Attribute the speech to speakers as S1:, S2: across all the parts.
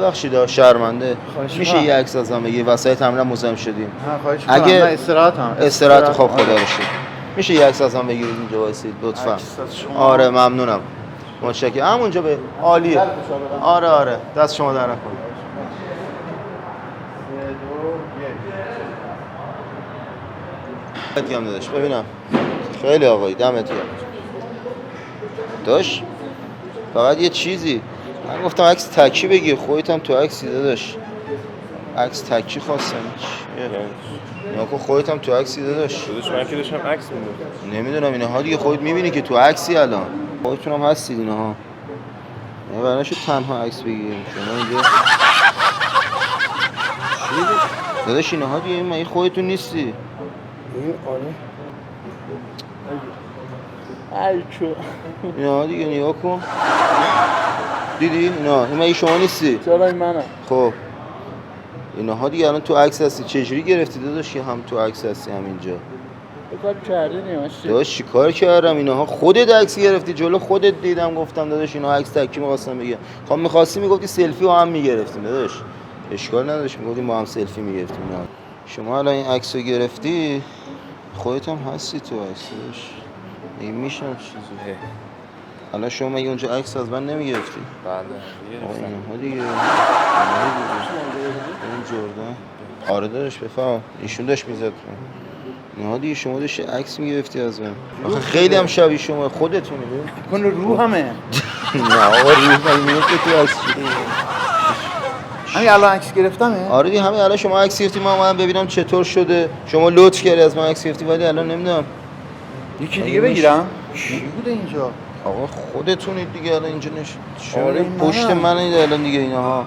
S1: ببخشید شرمنده میشه یه عکس ازم بگی وسایل تمرین مزاحم شدیم؟
S2: اگه استراحت
S1: خب خدا رو شکر. میشه یه عکس ازم بگیرید اینجا واسید لطفا؟ آره ممنونم. متشکرم. همونجا به عالیه. آره دست شما در نکنه. 3 2 1 هم داداش ببینم. خیلی آقایی دمت گرم. داش فقط یه چیزی من گفتم عکس تکی بگیر خودت هم تو عکسی داداش. عکس تکی خواستم یا که خودت هم تو عکسی داداش.
S3: من که داشتم عکس می‌گرفتم.
S1: نمیدونم اینها دیگه خودت میبینی که تو عکسی الان. خودتون هم هستید اینها. نه برای شو تنها عکس بگیریم شما اینجا. داداش اینها دیگه من خودتون نیستی.
S2: این آره
S1: اینا دیگه نیا کن. دیدی؟ اینا این شما نیستی؟
S2: چرا این منم؟
S1: خب اینها دیگه الان تو عکس هستی چجوری گرفتی داداش که هم تو عکس هستی هم اینجا؟
S2: کار کردی نیاش
S1: داداش چیکار کردم اینها خودت عکس گرفتی جلو خودت دیدم گفتم داداش اینا عکس تکی می‌خواستم بگم. خب می‌خواستی میگفتی سلفی با هم می‌گرفتیم داداش. اشکال نداشت میگفتیم با هم سلفی می‌گرفتیم. شما الان این عکسو گرفتی خودت هم هستی تو عکسش. این میشم چیزی. الان شما مگه اونجا عکس از من نمیگرفتی؟
S3: بله
S1: اینها دیگه این جردن آره داداش بفهم ایشون داشت میزد اینها دیگه شما داشتی عکس میگرفتی از من آخه خیلی هم شبیه شما خودتونی
S2: کن رو همه
S1: نه آقا روح من که تو عکس شدی
S2: همین الان عکس گرفتمه؟
S1: آره دیگه همین الان شما عکس گرفتی من اومدم ببینم چطور شده شما لطف کردی از من عکس گرفتی ولی الان نمیدونم
S2: یکی دیگه بگیرم؟ چی بوده اینجا؟
S1: آقا خودتونید دیگه الان اینجا شما پشت من الان دیگه اینها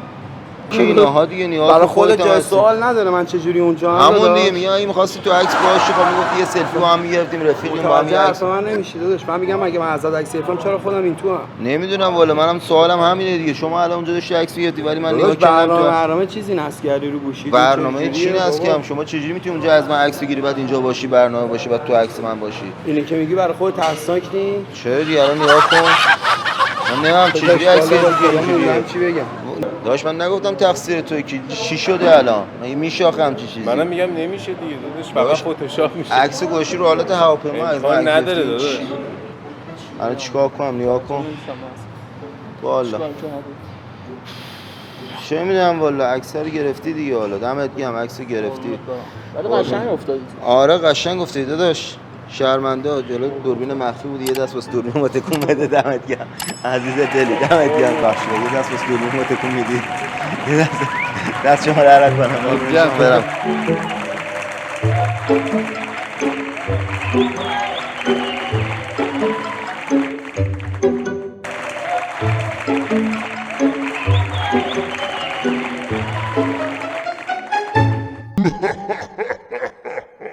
S1: که اینها دیگه نیاز
S4: برای خودت جای سوال نداره من چجوری اونجا
S1: همون دیگه میای می‌خواستی تو عکس باشی خب میگفتی یه سلفی با هم می‌گرفتیم رفیقیم با هم
S4: حرف من نمیشه داداش من میگم اگه من ازت عکس گرفتم چرا خودم این تو هم
S1: نمیدونم والا منم سوالم همینه دیگه شما الان اونجا داشتی عکس می‌گرفتی ولی من نگاه کردم
S4: برنامه چیزی نصب کردی رو گوشی
S1: برنامه چی نصب کردم شما چجوری میتونی اونجا از من عکس بگیری بعد اینجا باشی برنامه باشی بعد تو عکس من باشی
S4: اینه که میگی برای خودت ترسناک نی
S1: چرا دیگه الان نگاه کن من نمیدونم چجوری عکس
S4: گرفتی چی بگم
S1: داش من نگفتم تقصیر توئه که چی شده الان مگه میشه آخه همچین چیزی
S3: منم میگم نمیشه دیگه داداش فقط فتوشاپ میشه
S1: عکس گوشی رو حالت هواپیما از من
S3: نداره داداش
S1: الان چیکار کنم نگاه کن والا چه میدونم والا عکس رو گرفتی دیگه حالا دمت گرم عکس گرفتی
S2: ولی قشنگ افتادی
S1: آره قشنگ افتادی داداش شرمنده جلو دوربین مخفی بود یه دست واسه دوربین ما تکون بده دمت گرم عزیز دلی دمت گرم بخشید یه دست واسه دوربین ما تکون میدی یه دست شما در کنم برم